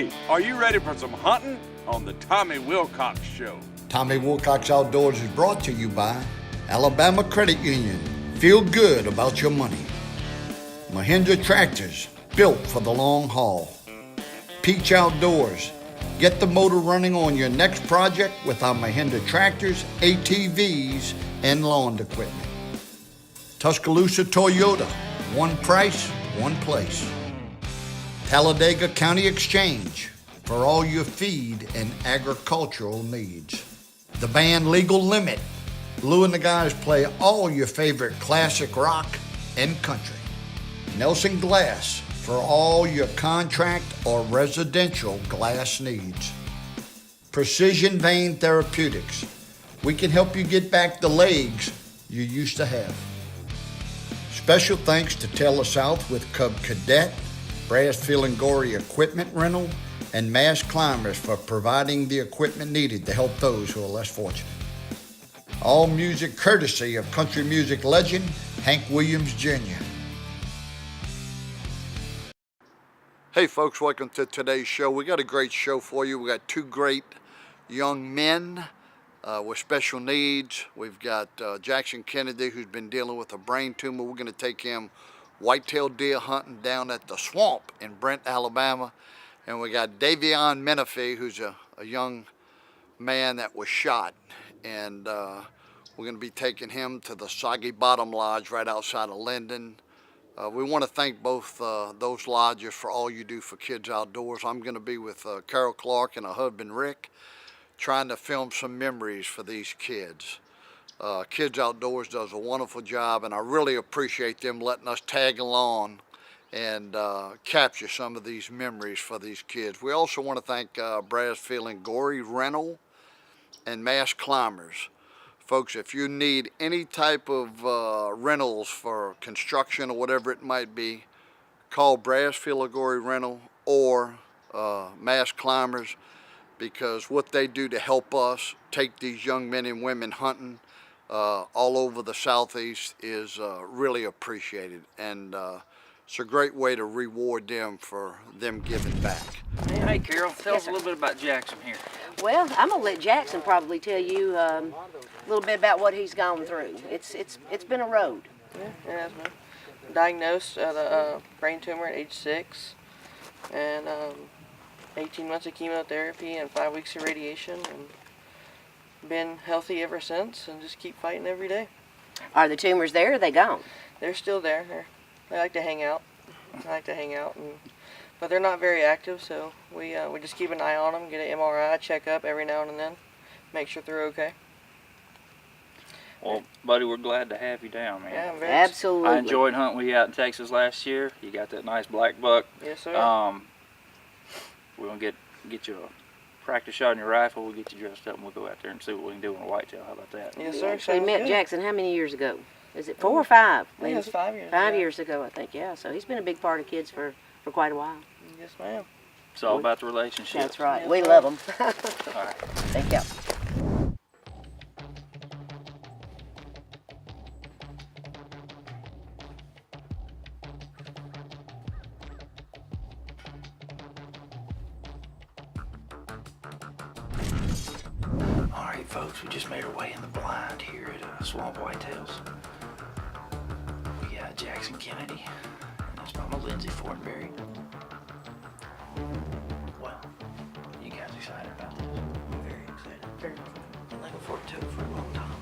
Hey, are you ready for some hunting on the Tommy Wilcox Show? Tommy Wilcox Outdoors is brought to you by Alabama Credit Union. Feel good about your money. Mahindra Tractors, built for the long haul. Peach Outdoors. Get the motor running on your next project with our Mahindra Tractors, ATVs, and lawn equipment. Tuscaloosa Toyota. One price, one place. Talladega County Exchange for all your feed and agricultural needs. The band Legal Limit. Lou and the guys play all your favorite classic rock and country. Nelson Glass for all your contract or residential glass needs. Precision Vein Therapeutics. We can help you get back the legs you used to have. Special thanks to Taylor South with Cub Cadet, Brassfield and Gorey Equipment Rental, and Mass Climbers for providing the equipment needed to help those who are less fortunate. All music courtesy of country music legend Hank Williams Jr. Hey folks, welcome to today's show. We got a great show for you. We got two great young men with special needs. We've got Jackson Kennedy, who's been dealing with a brain tumor. We're going to take him white-tailed deer hunting down at the swamp in Brent, Alabama. And we got Davieon Menifee, who's a young man that was shot. And we're going to be taking him to the Soggy Bottom Lodge right outside of Linden. We want to thank both those lodges for all you do for Kidz Outdoors. I'm going to be with Carol Clark and her husband Rick, trying to film some memories for these kids. Kidz Outdoors does a wonderful job, and I really appreciate them letting us tag along and capture some of these memories for these kids. We also want to thank Brassfield and Gorey Rental and Mass Climbers. Folks, if you need any type of rentals for construction or whatever it might be, call Brassfield or Gorey Rental or Mass Climbers, because what they do to help us take these young men and women hunting all over the Southeast is really appreciated, and it's a great way to reward them for them giving back. Hey Carol, tell us a little bit about Jackson here. Well, I'm gonna let Jackson probably tell you a little bit about what he's gone through. It's been a road. Yeah, it has been. Diagnosed with a brain tumor at age 6, and 18 months of chemotherapy and 5 weeks of radiation, and been healthy ever since, and just keep fighting every day. Are the tumors there, or are they gone? They're still there. They like to hang out. But they're not very active, so we just keep an eye on them, get an MRI checkup every now and then, make sure they're okay. Well, buddy, we're glad to have you down, man. Yeah, I'm very Absolutely. I enjoyed hunting with you out in Texas last year. You got that nice black buck. Yes, sir. We're gonna get you a practice shot on your rifle. We'll get you dressed up and we'll go out there and see what we can do on a whitetail. How about that? Yes, We sir. actually Sounds met good. Jackson how many years ago? Is it 4 or 5? I think it was 5 years. 5 ago. years ago, I think, yeah. So he's been a big part of Kidz for quite a while. Yes, ma'am. It's all about the relationship. That's right. Yes, We sir. love him. All right. Thank you. All right, folks, we just made our way in the blind here at Swamp Whitetails. We got Jackson Kennedy, and that's Mama Lindsay Fortenberry. Well, you guys excited about this? I'm very excited. Been looking forward to it for a long time.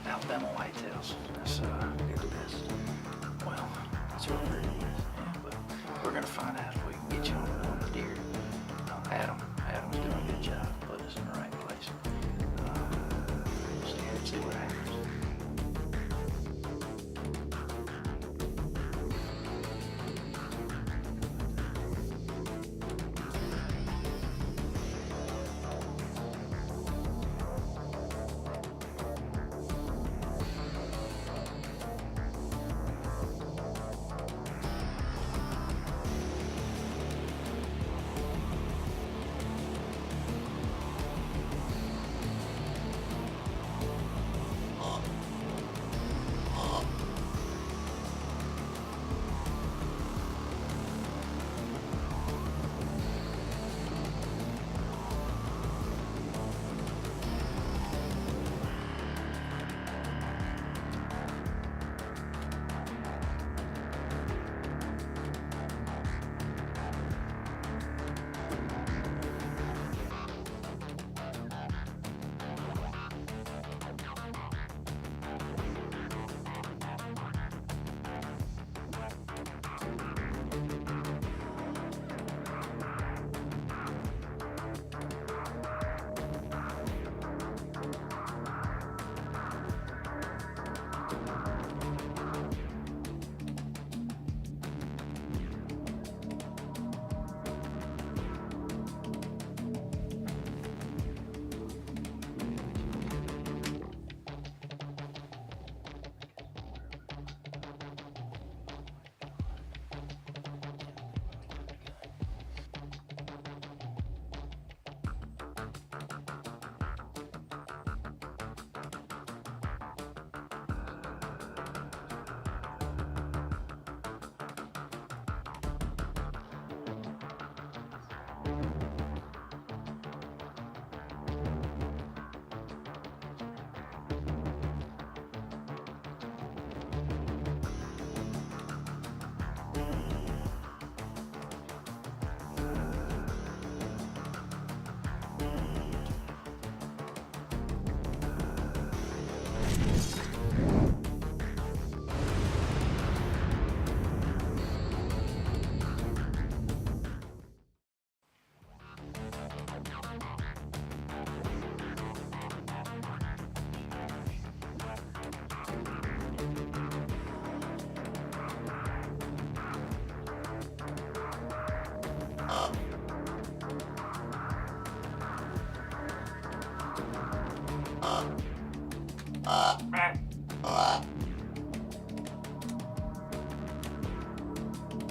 Alabama Whitetails, they're the best. Well, that's what we're doing. Yeah, but we're gonna find out if we can get you on the deer. Adam's doing a good job putting us in the right place. See what happens.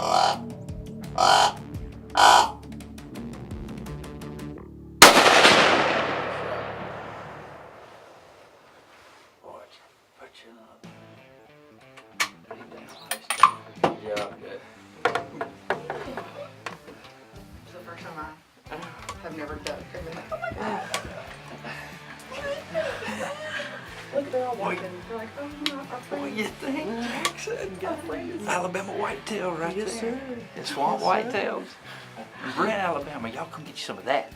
Put you up. Good job, good. It's the first time I have never done it. Oh my God. Look, they're all walking. They're like, oh, no, our What friends. you think, Jackson? Our friends. Alabama whitetail right Yes, there. sir. It's swamp Yes, sir. whitetails. Brent, Alabama, y'all come get you some of that.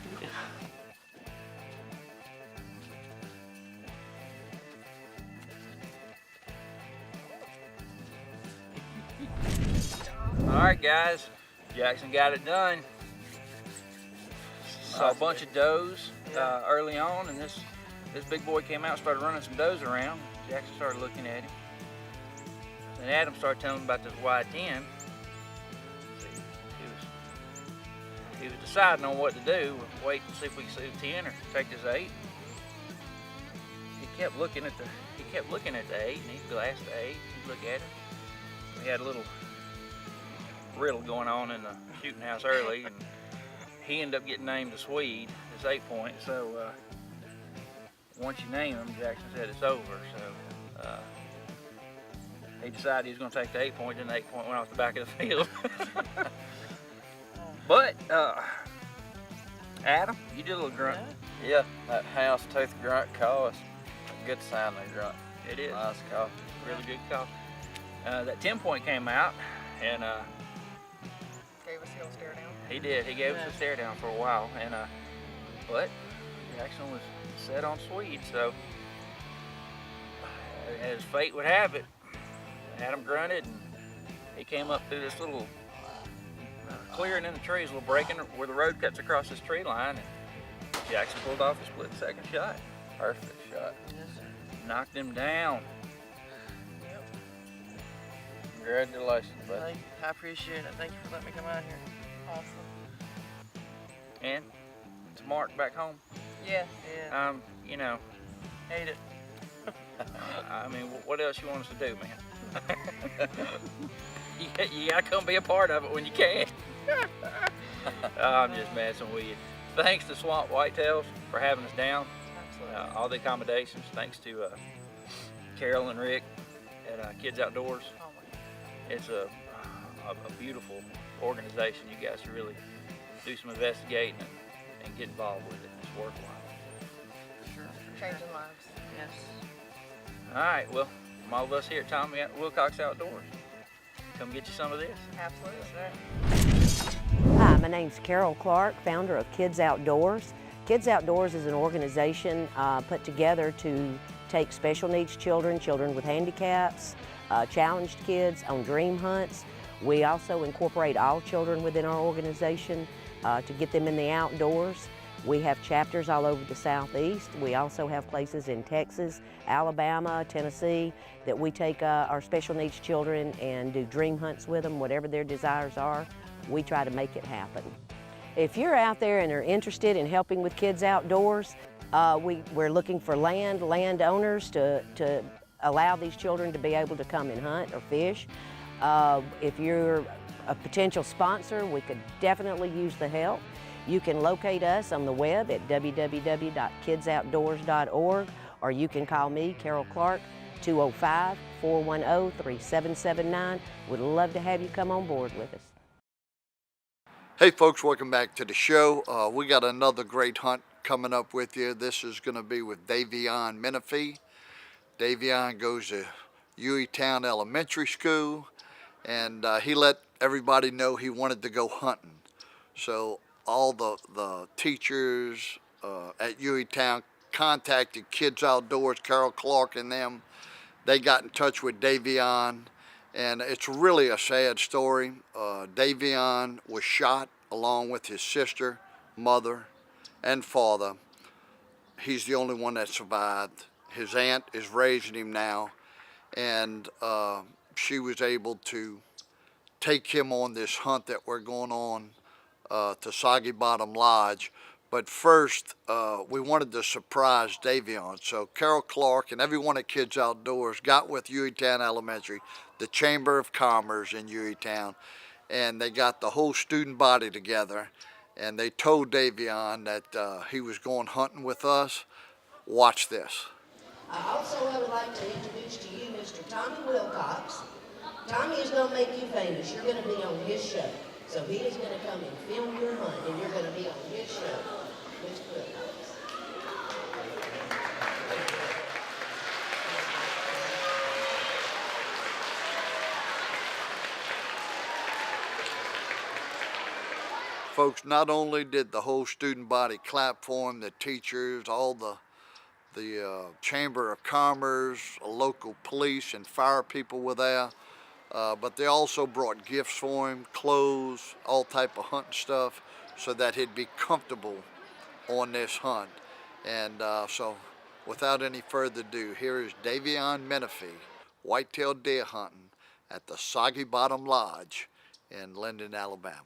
All right, guys, Jackson got it done. Saw a bunch of does early on, and this big boy came out and started running some does around. Jackson started looking at him. Then Adam started telling him about this Y10. He was deciding on what to do, wait and see if we could see the 10 or take this 8. He kept looking at the 8, and he'd glass the 8. He'd look at it. We had a little riddle going on in the shooting house early, and he ended up getting named a Swede, this 8-point. So once you name him, Jackson said it's over. So he decided he was going to take the 8-point, then the 8-point went off the back of the field. But Adam, you did a little grunt. Yeah, that house tooth grunt call is a good sound they grunt. It is. Nice call. Really good call. That 10-point came out, and Gave us the old stare down. he did. He gave us a stare down for a while, and but Jackson was set on Swede. So as fate would have it, Adam grunted, and he came up through this little clearing in the trees, a little break in where the road cuts across this tree line, and Jackson pulled off a split-second shot. Perfect shot. Knocked him down. Congratulations, buddy. I appreciate it. Thank you for letting me come out here. Awesome. And it's Mark back home. Yeah. You know, Hate it. I mean, what else you want us to do, man? you gotta come be a part of it when you can. I'm just messing with you. Thanks to Swamp Whitetails for having us down. Absolutely. All the accommodations. Thanks to Carol and Rick at Kidz Outdoors. Oh my God. It's a beautiful organization. You guys really do some investigating and get involved with it. It's worthwhile. Sure. Changing lives. Yes. All right, well, from all of us here at Tommy at Wilcox Outdoors, come get you some of this. Absolutely. Hi, my name's Carol Clark, founder of Kidz Outdoors. Kidz Outdoors is an organization put together to take special needs children, children with handicaps, challenged kids on dream hunts. We also incorporate all children within our organization to get them in the outdoors. We have chapters all over the Southeast. We also have places in Texas, Alabama, Tennessee that we take our special needs children and do dream hunts with them, whatever their desires are. We try to make it happen. If you're out there and are interested in helping with Kidz Outdoors, we're looking for landowners to allow these children to be able to come and hunt or fish. If you're a potential sponsor, we could definitely use the help. You can locate us on the web at www.kidzoutdoors.org, or you can call me, Carol Clark, 205-410-3779. We'd love to have you come on board with us. Hey folks, welcome back to the show. We got another great hunt coming up with you. This is going to be with Davieon Menifee. Davieon goes to Hueytown Elementary School, and he let everybody know he wanted to go hunting. So all the teachers at Hueytown contacted Kidz Outdoors, Carol Clark and them. They got in touch with Davieon, and it's really a sad story. Davieon was shot along with his sister, mother, and father. He's the only one that survived. His aunt is raising him now, and she was able to take him on this hunt that we're going on to Soggy Bottom Lodge. But first, we wanted to surprise Davieon. So Carol Clark and everyone at Kidz Outdoors got with Hueytown Elementary, the Chamber of Commerce in Hueytown, and they got the whole student body together, and they told Davieon that he was going hunting with us. Watch this. Also, I would like to introduce to you Mr. Tommy Wilcox. Tommy is going to make you famous. You're going to be on his show. So he is going to come and film your hunt, and you're going to be on his show. Mr. Wilcox. Folks, not only did the whole student body clap for him, the teachers, all the Chamber of Commerce, local police and fire people were there, but they also brought gifts for him, clothes, all type of hunting stuff, so that he'd be comfortable on this hunt. And so, without any further ado, here is Davieon Menifee, whitetail deer hunting at the Soggy Bottom Lodge in Linden, Alabama.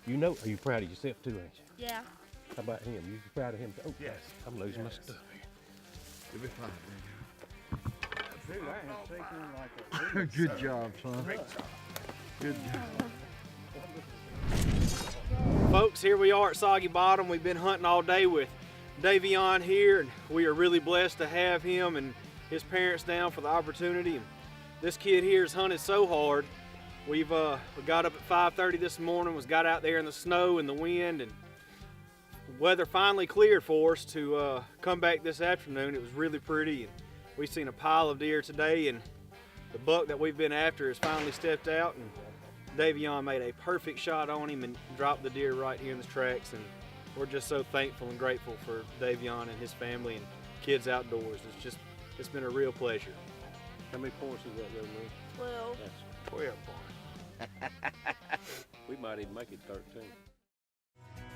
You know, are you proud of yourself too, ain't you? Yeah. How about him? You proud of him? Oh, yes. I'm losing my stuff here. You'll be fine, Good job, son. Good job. Folks, here we are at Soggy Bottom. We've been hunting all day with Davieon here, and we are really blessed to have him and his parents down for the opportunity. And this kid here has hunted so hard. We got up at 5:30 this morning, got out there in the snow and the wind, and the weather finally cleared for us to come back this afternoon. It was really pretty, and we've seen a pile of deer today, and the buck that we've been after has finally stepped out, and Davieon made a perfect shot on him and dropped the deer right here in the tracks, and we're just so thankful and grateful for Davieon and his family and Kidz Outdoors. It's been a real pleasure. How many points is that, though, man? 12. That's 12 points. We might even make it 13.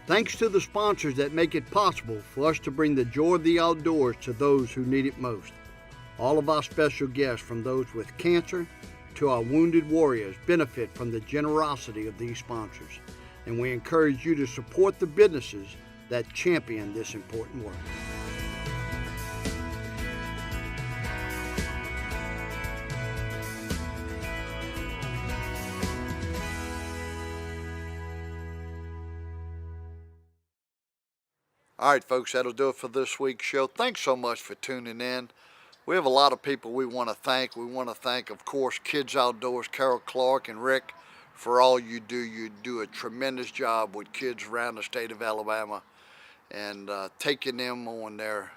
Thanks to the sponsors that make it possible for us to bring the joy of the outdoors to those who need it most. All of our special guests, from those with cancer to our wounded warriors, benefit from the generosity of these sponsors. And we encourage you to support the businesses that champion this important work. All right, folks, that'll do it for this week's show. Thanks so much for tuning in. We have a lot of people we want to thank. We want to thank, of course, Kidz Outdoors, Carol Clark and Rick, for all you do. You do a tremendous job with kids around the state of Alabama and taking them on their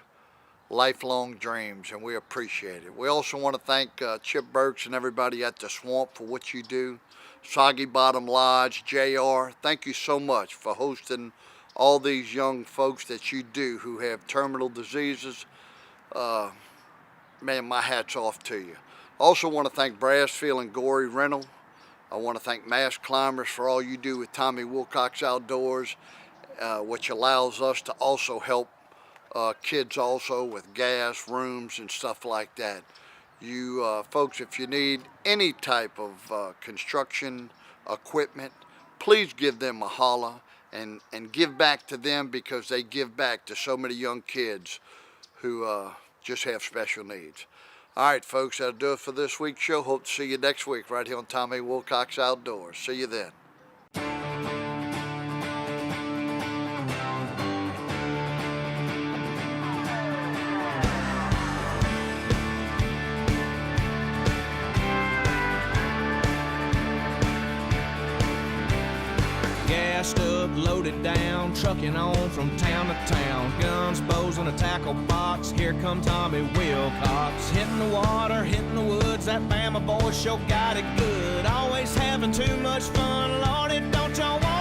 lifelong dreams, and we appreciate it. We also want to thank Chip Burks and everybody at the Swamp for what you do. Soggy Bottom Lodge, JR, thank you so much for hosting all these young folks that you do who have terminal diseases. Man, my hat's off to you. Also want to thank Brassfield and Gory Rental. I want to thank Mass Climbers for all you do with Tommy Wilcox Outdoors, which allows us to also help kids also with gas, rooms, and stuff like that. You folks, if you need any type of construction equipment, please give them a holler and give back to them, because they give back to so many young kids who just have special needs. All right, folks, that'll do it for this week's show. Hope to see you next week right here on Tommy Wilcox Outdoors. See you then. Gassed up, loaded down, trucking on from town to town. Guns, bows, and a tackle box. Here come Tommy Wilcox. Hitting the water, hitting the woods. That Bama boy sure got it good. Always having too much fun. Lordy, don't y'all want